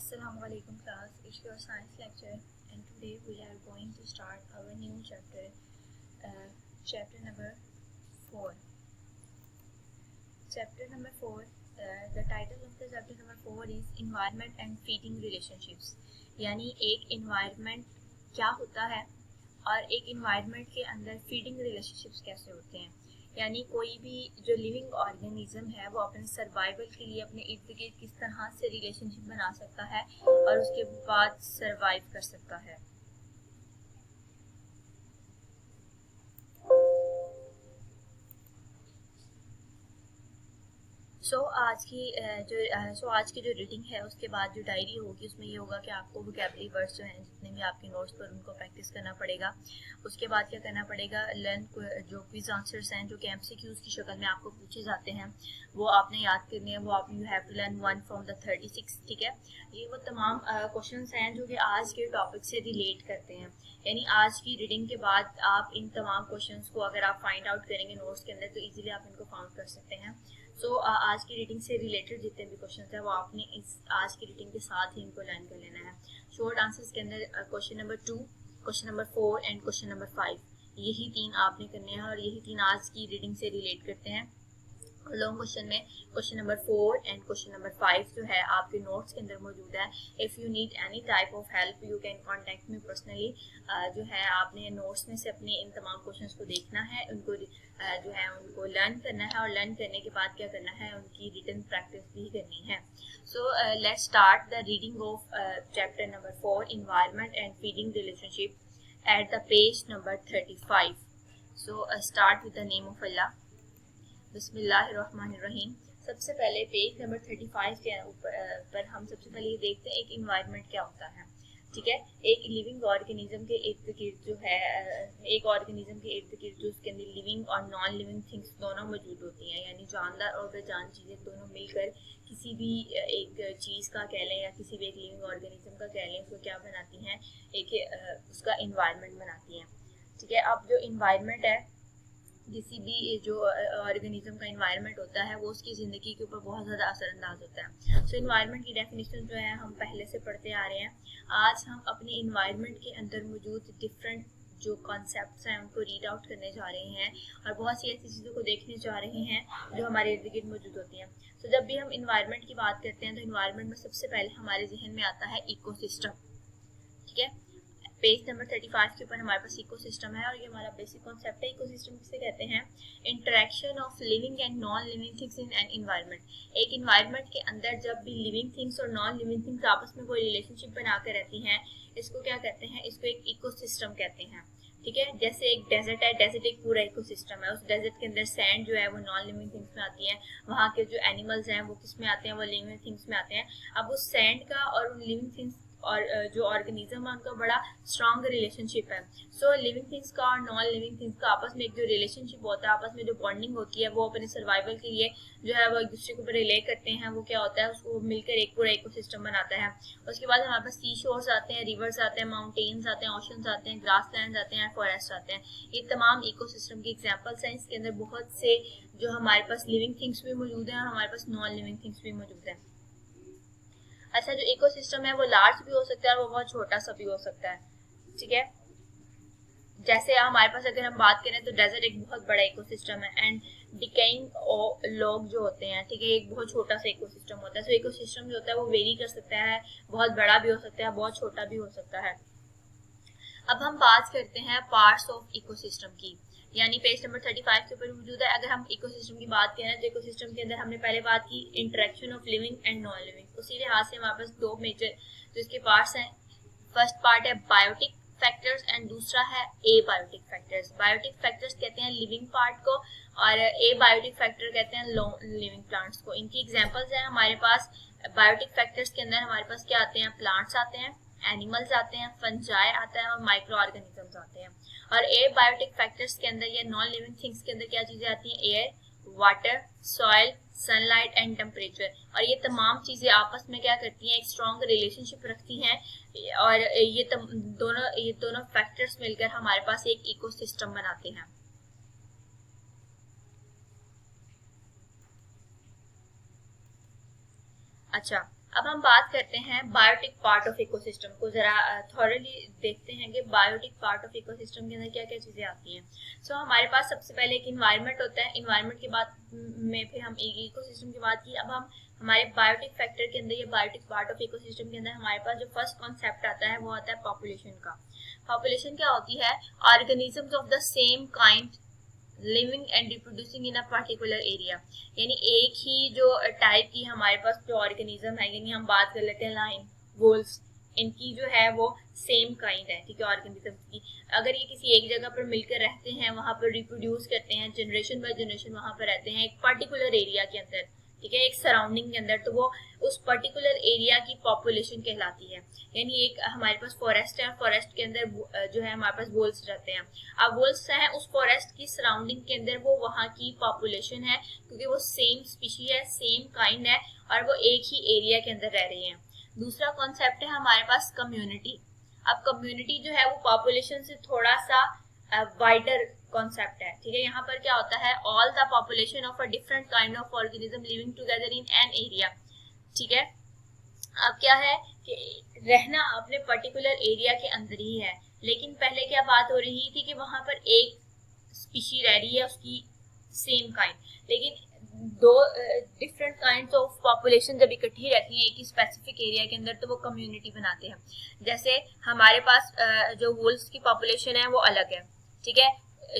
Assalamualaikum class, it's your science lecture and today we are going to start our new chapter, chapter number 4. Chapter number 4, the title of the chapter number 4 is Environment and Feeding Relationships. यानी एक environment क्या होता है और एक environment के अंदर feeding relationships कैसे होते हैं। यानी कोई भी जो लिविंग ऑर्गेनिज्म है वो अपने सर्वाइवल के लिए अपने इर्द गिर्द किस तरह से रिलेशनशिप बना सकता है और उसके बाद सर्वाइव कर सकता है। आज की जो रीडिंग है उसके बाद जो डायरी होगी उसमें ये होगा कि आपको वोकैबुलरी वर्ड्स जो हैं जितने भी आपके नोट्स पर उनको प्रैक्टिस करना पड़ेगा। उसके बाद क्या करना पड़ेगा, लर्न जो क्विज आंसर्स हैं जो कि एमसीक्यूज की शक्ल में आपको पूछे जाते हैं वो आपने याद करने हैं। वो आप you have to learn 1 from the 36, ठीक है। ये वो तमाम क्वेश्चंस हैं जो कि आज के टॉपिक से रिलेट करते हैं। यानी आज की रीडिंग के बाद आप इन तमाम क्वेश्चंस को अगर आप फाइंड आउट करेंगे नोट्स के अंदर तो इजीली आप इनको फाउंड कर सकते हैं। आज की रीडिंग से रिलेटेड जितने भी क्वेश्चंस हैं वो आपने इस आज की रीडिंग के साथ ही इनको लर्न कर लेना है। शॉर्ट आंसर्स के अंदर question number 2, question number 4 and question number 5, यही 3 आपने करने हैं और यही 3 आज की रीडिंग से रिलेट करते हैं। लॉन्ग क्वेश्चन में question number 4 and question number 5 जो है आपके नोट्स के अंदर मौजूद है। If you need any type of help you can contact me personally. जो है आपने नोट्स में से अपने इन तमाम क्वेश्चंस को देखना है, उनको जो है उनको लर्न करना है और लर्न करने के बाद क्या करना है, उनकी रिटन प्रैक्टिस भी करनी है। Let's start the reading of chapter number 4 environment and feeding relationship at the page number 35। Start with the name of Allah. बिस्मिल्लाहिर्रहमानिर्रहीम। सबसे पहले पेज नंबर 35 के ऊपर हम सबसे पहले ये देखते हैं एक इन्वायरमेंट क्या होता है, ठीक है। एक लिविंग ऑर्गेनिज्म के इर्द गिर्द जो है, एक ऑर्गेनिज्म के इर्द गिर्द जो उसके अंदर लिविंग और नॉन लिविंग थिंग्स दोनों मौजूद होती हैं। यानी जानदार और बेजान चीज़ें दोनों मिलकर किसी भी एक चीज़ का कह लें या किसी भी एक लिविंग ऑर्गेनिज्म का कह लें, उसको क्या बनाती हैं, एक उसका इन्वायरमेंट बनाती हैं, ठीक है। अब जो इन्वायरमेंट है, किसी भी जो ऑर्गेनिज्म का इन्वायरमेंट होता है वो उसकी ज़िंदगी के ऊपर बहुत ज़्यादा असरअंदाज होता है। इन्वायरमेंट की डेफिनेशन जो है हम पहले से पढ़ते आ रहे हैं। आज हम अपने इन्वायरमेंट के अंदर मौजूद डिफरेंट जो कॉन्सेप्ट्स हैं उनको रीड आउट करने जा रहे हैं और बहुत सी ऐसी चीज़ों को देखने जा रहे हैं जो हमारे इर्द गिर्द मौजूद होती हैं। जब भी हम इन्वायरमेंट की बात करते हैं तो इन्वायरमेंट में सबसे पहले हमारे जहन में आता है इकोसिस्टम, ठीक है। पेज नंबर 35 के ऊपर हमारे पास इकोसिस्टम है और ये हमारा बेसिक कॉन्सेप्ट है। इकोसिस्टम किसे कहते हैं, interaction of living and non living things in an environment. एक इन्वायरमेंट के अंदर जब भी लिविंग थिंग्स और नॉन लिविंग थिंग्स आपस में कोई रिलेशनशिप बनाकर रहती हैं, इसको क्या कहते हैं, इसको एक इकोसिस्टम कहते हैं, ठीक है। जैसे एक डेजर्ट है, डेजर्ट एक पूरा इकोसिस्टम है। उस डेजर्ट के अंदर सैंड जो है वो नॉन लिविंग थिंग्स में आती है, वहाँ के जो एनिमल्स हैं वो किस में आते हैं, वो लिविंग थिंग्स में आते हैं। अब उस सैंड का और उन लिविंग थिंग्स और जो ऑर्गेनिज्म है उनका बड़ा स्ट्रॉन्ग रिलेशनशिप है। लिविंग थिंग्स का और नॉन लिविंग थिंग्स का आपस में एक जो रिलेशनशिप होता है, आपस में जो बॉन्डिंग होती है वो अपने सर्वाइवल के लिए जो है वो एक दूसरे के ऊपर रिले करते हैं। वो क्या होता है, उसको मिलकर एक पूरा इकोसिस्टम बनाता है। उसके बाद हमारे पास सी शोर्स आते हैं, रिवर्स आते हैं, माउंटेन्स आते हैं, ओशंस आते हैं, ग्रास लैंड आते हैं, फॉरेस्ट आते हैं। ये तमाम इकोसिस्टम की एग्जाम्पल्स हैं। इसके अंदर बहुत से जो हमारे पास लिविंग थिंग्स भी मौजूद हैं और हमारे पास नॉन लिविंग थिंग्स भी मौजूद हैं। अच्छा, जो इकोसिस्टम है वो लार्ज भी हो सकता है और वो बहुत छोटा सा भी हो सकता है, ठीक है। जैसे हमारे पास अगर हम बात करें तो डेजर्ट एक बहुत बड़ा इकोसिस्टम है एंड डिकेइंग लॉग जो होते हैं, ठीक है, एक बहुत छोटा सा इकोसिस्टम होता है। इकोसिस्टम जो होता है वो वेरी कर सकता है, बहुत बड़ा भी हो सकता है, बहुत छोटा भी हो सकता है। अब हम बात करते हैं पार्ट्स ऑफ इकोसिस्टम की, यानी पेज नंबर 35 के ऊपर मौजूद है। अगर हम इकोसिस्टम की बात करें तो इकोसिस्टम के अंदर हमने पहले बात की interaction of living and non living. उसी लिहाज से हमारे पास 2 मेजर जो इसके पार्ट्स हैं, फर्स्ट पार्ट है बायोटिक फैक्टर्स एंड दूसरा है एबायोटिक फैक्टर्स। बायोटिक फैक्टर्स कहते हैं लिविंग पार्ट को और एबायोटिक फैक्टर कहते हैं नॉन लिविंग प्लांट्स को। इनकी एग्जांपल्स हैं हमारे पास। बायोटिक फैक्टर्स के अंदर हमारे पास क्या आते हैं, प्लांट्स आते हैं, एनिमल्स आते हैं, फंजाई आता है और माइक्रो ऑर्गेनिजम्स आते हैं। और एबायोटिक फैक्टर्स के अंदर या नॉन लिविंग थिंग्स के अंदर क्या चीजें आती हैं, air, water, soil, sunlight and temperature. और ये तमाम चीजें आपस में क्या करती हैं, एक स्ट्रॉन्ग रिलेशनशिप रखती हैं और ये दोनों फैक्टर्स मिलकर हमारे पास एक इकोसिस्टम बनाते हैं। अच्छा, अब हम बात करते हैं बायोटिक पार्ट ऑफ इकोसिस्टम को, जरा थॉरली देखते हैं कि बायोटिक पार्ट ऑफ इकोसिस्टम के अंदर क्या क्या चीजें आती हैं। सो हमारे पास सबसे पहले एक इन्वायरमेंट होता है, इन्वायरमेंट के बाद में फिर हम इकोसिस्टम की बात की। अब हम हमारे बायोटिक फैक्टर के अंदर या बायोटिक पार्ट ऑफ इकोसिस्टम के अंदर हमारे पास जो फर्स्ट कॉन्सेप्ट आता है वो आता है पॉपुलेशन का। पॉपुलेशन क्या होती है? Organisms of the same kind living and reproducing in a particular area, यानी एक ही जो टाइप की हमारे पास जो ऑर्गेनिज्म है, यानी हम बात कर लेते हैं लाइन, वुल्स, इनकी जो है वो सेम काइंड है, ठीक है, ऑर्गेनिज्म की। अगर ये किसी एक जगह पर मिलकर रहते हैं, वहां पर रिप्रोड्यूस करते हैं, जनरेशन बाय जनरेशन वहां पर रहते हैं एक पर्टिकुलर एरिया के अंदर, ठीक है, एक सराउंडिंग के अंदर, तो वो उस पर्टिकुलर एरिया की पॉपुलेशन कहलाती है। यानी एक हमारे पास फॉरेस्ट है, फॉरेस्ट के अंदर जो है हमारे पास वुल्स रहते हैं। अब वुल्स हैं उस फॉरेस्ट की सराउंडिंग के अंदर, वो वहाँ की पॉपुलेशन है, क्योंकि वो सेम स्पीशी है, सेम काइंड है, और वो एक ही एरिया के अंदर रह रहे हैं। दूसरा कॉन्सेप्ट है हमारे पास कम्युनिटी। अब कम्युनिटी जो है वो पॉपुलेशन से थोड़ा सा वाइडर कॉन्सेप्ट है, ठीक है। यहाँ पर क्या होता है? All the population of a different kind of organism living together in an area, ठीक है। अब क्या है कि रहना अपने पर्टिकुलर एरिया के अंदर ही है, लेकिन पहले क्या बात हो रही थी कि वहां पर एक स्पीशी रह रही है उसकी सेम काइंड, लेकिन दो डिफरेंट काइंड ऑफ पॉपुलेशन जब इकट्ठी रहती है एक ही स्पेसिफिक एरिया के अंदर, तो वो कम्युनिटी बनाते हैं। जैसे हमारे पास जो वुल्स की पॉपुलेशन है वो अलग है, ठीक है,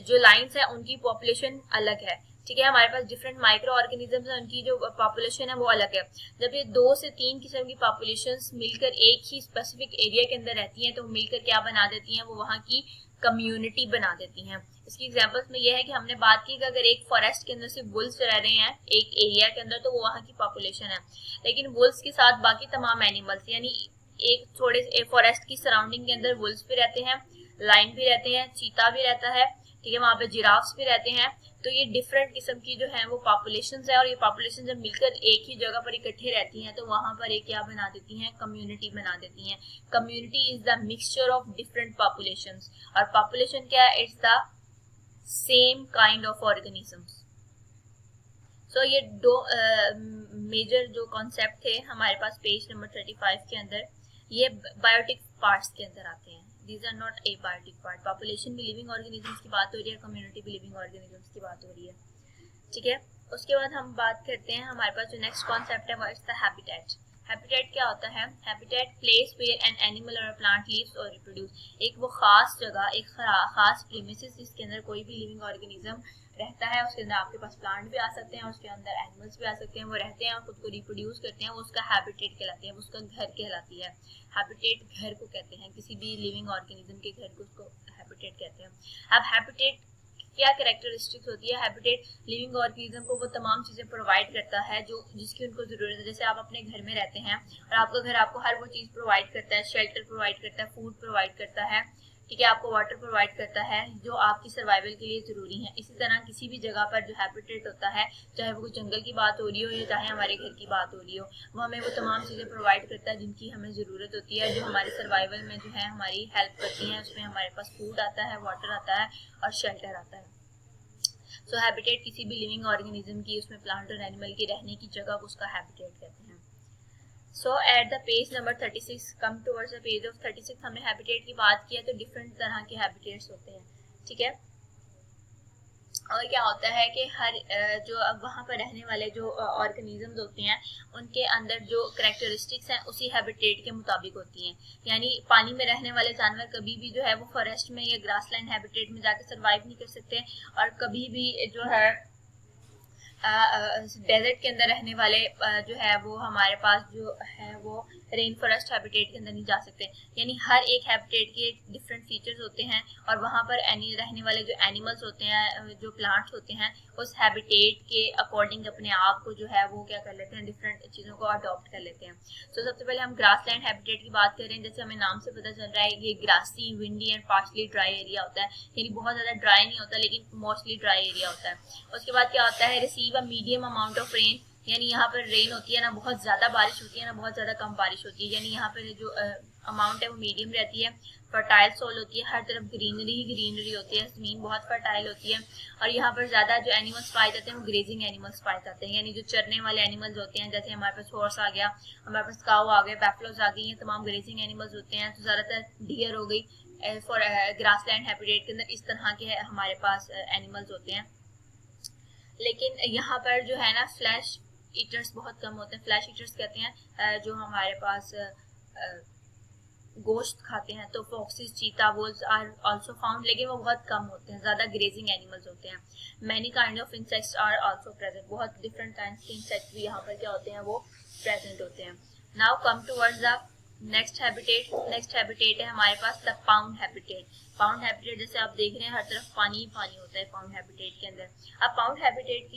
जो लाइन्स है उनकी पॉपुलेशन अलग है, ठीक है, हमारे पास डिफरेंट माइक्रो ऑर्गेनिजम्स है, उनकी जो पॉपुलेशन है वो अलग है। जब ये 2 से 3 किस्म की पॉपुलेशंस मिलकर एक ही स्पेसिफिक एरिया के अंदर रहती हैं, तो मिलकर क्या बना देती हैं? वो वहाँ की कम्युनिटी बना देती हैं। इसकी एग्जांपल्स में यह है कि हमने बात की कि अगर एक फॉरेस्ट के अंदर सिर्फ वुल्स रह रहे हैं एक एरिया के अंदर, तो वो वहाँ की पॉपुलेशन है, लेकिन वुल्स के साथ बाकी तमाम एनिमल्स, यानी एक थोड़े फॉरेस्ट की सराउंडिंग के अंदर वुल्स भी रहते हैं, लाइन भी रहते हैं, चीता भी रहता है, ठीक है, वहाँ पे जिराफ्स भी रहते हैं। तो ये डिफरेंट किस्म की जो है वो पॉपुलेशंस है, और ये पॉपुलेशन जब मिलकर एक ही जगह पर इकट्ठे रहती हैं, तो वहां पर एक क्या बना देती हैं? कम्युनिटी बना देती हैं। Community is the mixture of different populations, और पॉपुलेशन क्या है? It's the same kind of organisms. So ये दो मेजर जो कॉन्सेप्ट थे हमारे पास पेज नंबर 35 के अंदर, ये बायोटिक पार्ट्स के अंदर आते हैं। These are not abiotic part. Population भी लिविंग ऑर्गेनिजम्स की बात हो रही है, कम्युनिटी भी लिविंग ऑर्गेनिजम्स की बात हो रही है, ठीक है। उसके बाद हम बात करते हैं, हमारे पास जो नेक्स्ट कॉन्सेप्ट है वो इट्स द हैबिटेट। हैबिटेट क्या होता है? Habitat place where an animal और प्लांट लिव्स और रिप्रोड्यूस, एक वो खास जगह, एक खास प्रीमिसेस जिसके अंदर कोई भी लिविंग ऑर्गेनिज्म रहता है। उसके अंदर आपके पास प्लांट भी आ सकते हैं, उसके अंदर एनिमल्स भी आ सकते हैं, वो रहते हैं और खुद को रिप्रोड्यूस करते हैं, वो उसका हैबिटेट कहलाती है, वो उसका घर कहलाती है। हैबिटेट घर को कहते हैं, किसी भी लिविंग ऑर्गेनिज्म के घर को उसको हैबिटेट कहते हैं। अब हैबिटेट क्या कैरेक्टरिस्टिक्स होती है? हैबिटेट लिविंग ऑर्गेनिज्म को वो तमाम चीज़ें प्रोवाइड करता है जो जिसकी उनको ज़रूरत है। जैसे आप अपने घर में रहते हैं और आपका घर आपको हर वो चीज़ प्रोवाइड करता है, शेल्टर प्रोवाइड करता है, फूड प्रोवाइड करता है, ठीक है, आपको वाटर प्रोवाइड करता है जो आपकी सर्वाइवल के लिए ज़रूरी है। इसी तरह किसी भी जगह पर जो हैबिटेट होता है, चाहे वो जंगल की बात हो रही हो या चाहे हमारे घर की बात हो रही हो, वो हमें वो तमाम चीज़ें प्रोवाइड करता है जिनकी हमें ज़रूरत होती है, जो हमारे सर्वाइवल में जो है हमारी हेल्प करती हैं। उसमें हमारे पास फूड आता है, वाटर आता है और शेल्टर आता है। सो हैबिटेट किसी भी लिविंग ऑर्गेनिज्म की, उसमें प्लांट और एनिमल की रहने की जगह को उसका हैबिटेट कहते हैं। So at the page number 36 come towards the page of 36 हमने हैबिटेट की बात किया, तो डिफरेंट तरह के हैबिटेट्स होते हैं, ठीक है। और क्या होता है कि हर जो अब वहाँ पर रहने वाले जो ऑर्गेनिजम्स होते हैं उनके अंदर जो करेक्टरिस्टिक्स हैं उसी हैबिटेट के मुताबिक होती हैं। यानी पानी में रहने वाले जानवर कभी भी जो है वो फॉरेस्ट में या ग्रासलैंड हैबिटेट में जाकर सर्वाइव नहीं कर सकते, और कभी भी जो है डेजर्ट के अंदर रहने वाले जो है वो हमारे पास जो है वो रेन फॉरेस्ट हैबिटेट के अंदर नहीं जा सकते। यानी हर एक हैबिटेट के डिफरेंट फीचर्स होते हैं, और वहाँ पर रहने वाले जो एनिमल्स होते हैं, जो प्लांट्स होते हैं, उस हैबिटेट के अकॉर्डिंग अपने आप को जो है वो क्या कर लेते हैं, डिफरेंट चीज़ों को अडॉप्ट कर लेते हैं। तो सबसे पहले हम ग्रासलैंड हैबिटेट की बात कर रहे हैं। जैसे हमें नाम से पता चल रहा है ये grassy, windy and partially dry area होता है, यानी बहुत ज़्यादा ड्राई नहीं होता लेकिन मोस्टली ड्राई एरिया होता है। उसके बाद क्या होता है? Receive a medium amount of rain यानी यहाँ पर रेन होती है ना बहुत ज़्यादा बारिश होती है ना बहुत ज़्यादा कम बारिश होती है, यानी यहाँ पर जो अमाउंट है वो मीडियम रहती है। फर्टाइल सोल होती है, हर तरफ ग्रीनरी ही ग्रीनरी होती है, ज़मीन बहुत फर्टाइल होती है। और यहाँ पर ज़्यादा जो एनिमल्स पाए जाते हैं वो ग्रेजिंग एनिमल्स पाए जाते हैं, यानी जो चरने वाले एनिमल्स होते हैं, जैसे हमारे पास हॉर्स आ गया, हमारे पास काऊ आ गए, बैफलोज आ गई, ये तमाम ग्रेजिंग एनिमल्स होते हैं। तो ज़्यादातर डियर हो गई फॉर ग्रासलैंड हैबिटेट के अंदर इस तरह के हमारे पास एनिमल्स होते हैं। लेकिन यहाँ पर जो है ना फ्लैश ईटर्स बहुत कम होते हैं। फ्लैश ईटर्स कहते हैं जो हमारे पास गोश्त खाते हैं, तो फॉक्सिस, चीता, वुल्व्स आर आल्सो फाउंड, लेकिन वो बहुत कम होते हैं, ज़्यादा ग्रेजिंग एनिमल्स होते हैं। Many kind of insects are also present, बहुत डिफरेंट काइंड के इंसेक्ट भी यहाँ पर क्या होते हैं वो प्रेजेंट होते हैं। Now come towards the next habitat. Next habitat है हमारे पास the pond habitat. Pond habitat जैसे आप देख रहे हैं हर तरफ पानी ही पानी होता है पाउंड हैबिटेट के अंदर। अब पाउंड हैबिटेट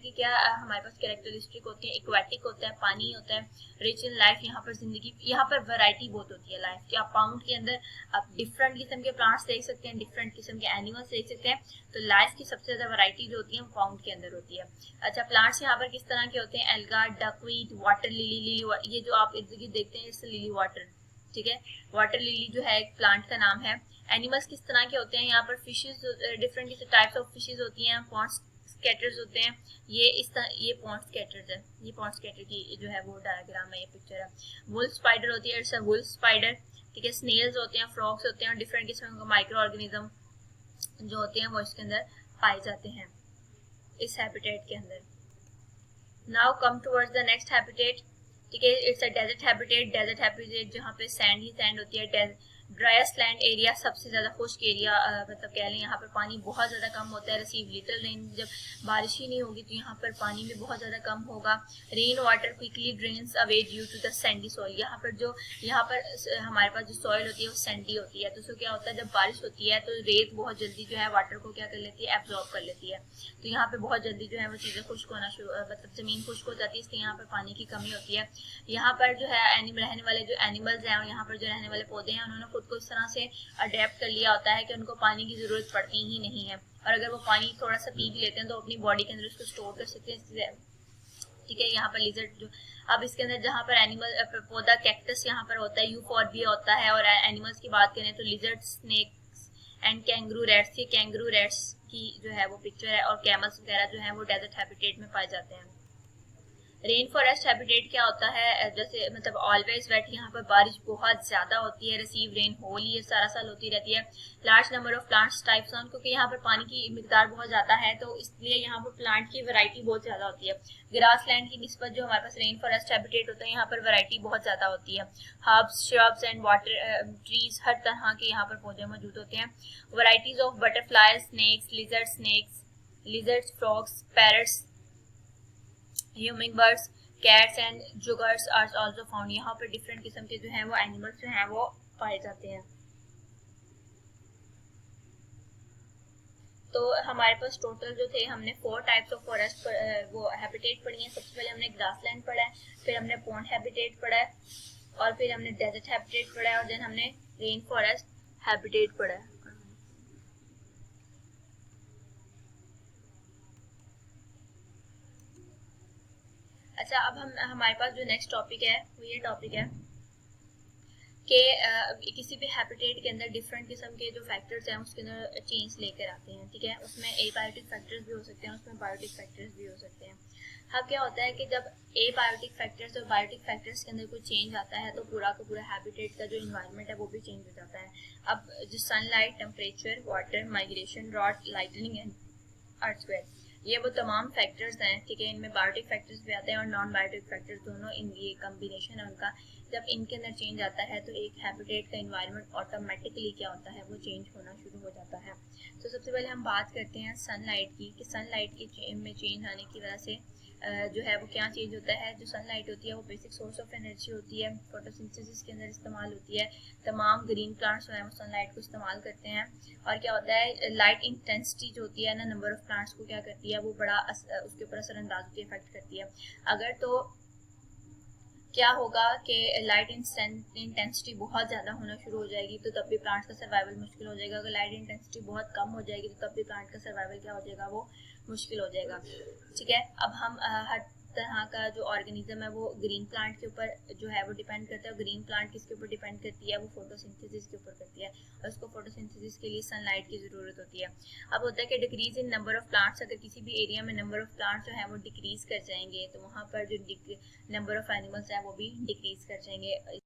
की क्या हमारे पास कैरेक्टरिस्टिक होती है, एक्वेटिक होता है, पानी होता है, रिच इन लाइफ, यहाँ पर जिंदगी, यहाँ पर वैरायटी बहुत होती है लाइफ की। आप पाउंड के अंदर आप डिफरेंट किस्म के प्लांट्स देख सकते हैं, डिफरेंट किस्म के एनिमल्स देख सकते हैं। तो लाइफ की सबसे ज्यादा वैरायटी जो होती है वो पाउंड के अंदर होती है। अच्छा, प्लांट्स यहाँ पर किस तरह के होते हैं, एल्गा, डकवीट, वाटर लिली, ये जो आप इर्द गिर्द देखते हैं इट्स लिली वाटर, ठीक है, वाटर लिली जो है एक प्लांट का नाम है। एनिमल्स किस तरह के होते हैं, यहाँ पर fishes, different types of fishes होती हैं, पॉन्ड स्कैटर्स होते हैं, ये पॉन्ड स्कैटर्स है, ये पॉन्ड स्कैटर की जो है वो डायग्राम है, ये पिक्चर है। वुल्फ स्पाइडर होती है, इट्स अ वुल्फ स्पाइडर, ठीक है। स्नेल्स होते हैं, फ्रॉग्स होते हैं, और डिफरेंट किस्म के माइक्रो ऑर्गेनिज्म जो होते हैं वो इसके अंदर पाए जाते हैं इस हैबिटेट के अंदर। Now come towards the next habitat, ठीक है, it's a desert habitat. Desert habitat जहाँ पे सैंड ही सैंड होती है, ड्राइस्ट लैंड एरिया, सबसे ज़्यादा खुश्क एरिया, मतलब कह लें यहाँ पर पानी बहुत ज़्यादा कम होता है। रिसीव लिटिल रेन, जब बारिश ही नहीं होगी तो यहाँ पर पानी भी बहुत ज़्यादा कम होगा। Rain water quickly drains away due to the sandy soil, यहाँ पर हमारे पास जो सॉइल होती है वो सैंडी होती है, तो उसको क्या होता है जब बारिश होती है तो रेत बहुत जल्दी जो है वाटर को क्या कर लेती है, एब्जॉर्ब कर लेती है। तो यहाँ पे बहुत जल्दी जो है वो चीज़ें खुश्क होना शुरू, मतलब ज़मीन खुश्क हो जाती है, इसलिए यहाँ पर पानी की कमी होती है। यहाँ पर जो है रहने वाले जो एनिमल्स हैं और यहाँ पर जो रहने वाले पौधे हैं उन्होंने खुद को इस तरह से अडेप्ट कर लिया होता है कि उनको पानी की ज़रूरत पड़ती ही नहीं है, और अगर वो पानी थोड़ा सा पी भी लेते हैं तो अपनी बॉडी के अंदर उसको स्टोर कर सकते हैं, ठीक है। यहाँ पर लिजर्ड जो, अब इसके अंदर जहाँ पर एनिमल पौधा कैक्टस यहाँ पर होता है, यूफॉर्बिया होता है, और एनिमल्स की बात करें तो lizard, snakes and kangaroo rats, ये कैंगरू रैट्स की जो है वो पिक्चर है, और कैमल्स वगैरह जो है वो डेजर्ट हैबिटेट में पाए जाते हैं। रेन फॉरेस्ट हैबिटेट क्या होता है, जैसे मतलब ऑलवेज वेट, यहाँ पर बारिश बहुत ज्यादा होती है, रिसीव रेन होल ईयर सारा साल होती रहती है। Large number of plants types on, क्योंकि यहाँ पर पानी की मिकदार बहुत ज्यादा है तो इसलिए यहाँ पर प्लांट की वैरायटी बहुत ज्यादा होती है। ग्रास लैंड की निस्बत जो हमारे पास रेन फॉरेस्ट हैबिटेट होता है यहाँ पर वैरायटी बहुत ज्यादा होती है। Herbs, shrubs and water trees, हर तरह के यहाँ पर पौधे मौजूद होते हैं। Varieties of butterfly, snakes, lizards, frogs, parrots, hummingbirds, cats and jaguars are also found, यहाँ पर डिफरेंट किस्म के जो हैं वो एनिमल्स जो हैं वो पाए जाते हैं। तो हमारे पास टोटल जो थे, हमने 4 टाइप्स ऑफ फॉरेस्ट वो हैबिटेट पढ़ी हैं। सबसे पहले हमने ग्रासलैंड पढ़ा है, फिर हमने पॉन्ड हैबिटेट पढ़ा है, और फिर हमने डेजर्ट हैबिटेट पढ़ा है, और देन हमने रेन फॉरेस्ट हैबिटेट पढ़ा है। अच्छा, अब हमारे पास जो नेक्स्ट टॉपिक है वो ये टॉपिक है कि किसी भी हैबिटेट के अंदर डिफरेंट किस्म के जो फैक्टर्स हैं उसके अंदर चेंज लेकर आते हैं, ठीक है। उसमें एबायोटिक फैक्टर्स भी हो सकते हैं, उसमें बायोटिक फैक्टर्स भी हो सकते हैं। अब क्या होता है कि जब एबायोटिक फैक्टर्स और बायोटिक फैक्टर्स के अंदर कोई चेंज आता है तो पूरा का पूरा हैबिटेट का जो इन्वायरमेंट है वो भी चेंज हो जाता है। अब जो sunlight, temperature, water, migration, drought, lightning and earthquake, ये वो तमाम फैक्टर्स हैं, ठीक है। इनमें बायोटिक फैक्टर्स भी आते हैं और नॉन बायोटिक फैक्टर्स दोनों, इन ये कम्बिनेशन है उनका। जब इनके अंदर चेंज आता है तो एक हैबिटेट का इन्वायरमेंट ऑटोमेटिकली क्या होता है वो चेंज होना शुरू हो जाता है। तो सबसे पहले हम बात करते हैं सनलाइट की, कि सनलाइट की में चेंज आने की वजह से जो है वो क्या चेंज होता है। जो सनलाइट होती है वो बेसिक सोर्स ऑफ एनर्जी होती है, फोटोसिंथेसिस के अंदर इस्तेमाल होती है। तमाम ग्रीन प्लांट्स जो है वो सनलाइट को इस्तेमाल करते हैं। और क्या होता है, लाइट इंटेंसिटी जो होती है ना, नंबर ऑफ प्लांट्स को क्या करती है वो बड़ा उसके ऊपर असरअंदाज होती है, इफेक्ट करती है। अगर तो क्या होगा कि लाइट इंटेंसिटी बहुत ज़्यादा होना शुरू हो जाएगी तो तब भी प्लांट्स का सर्वाइवल मुश्किल हो जाएगा। अगर लाइट इंटेंसिटी बहुत कम हो जाएगी तो तब भी प्लांट का सर्वाइवल क्या हो जाएगा वो मुश्किल हो जाएगा, ठीक है। अब हम तरह का जो ऑर्गेनिज्म है वो ग्रीन प्लांट के ऊपर जो है वो डिपेंड करता है। ग्रीन प्लांट किसके ऊपर डिपेंड करती है, वो फोटोसिंथेसिस के ऊपर करती है, और उसको फोटोसिंथेसिस के लिए सनलाइट की ज़रूरत होती है। अब होता है कि decrease in number of plants, अगर किसी भी एरिया में नंबर ऑफ प्लांट्स जो है वो डिक्रीज कर जाएंगे तो वहाँ पर जो नंबर ऑफ एनिमल्स हैं वो भी डिक्रीज कर जाएंगे।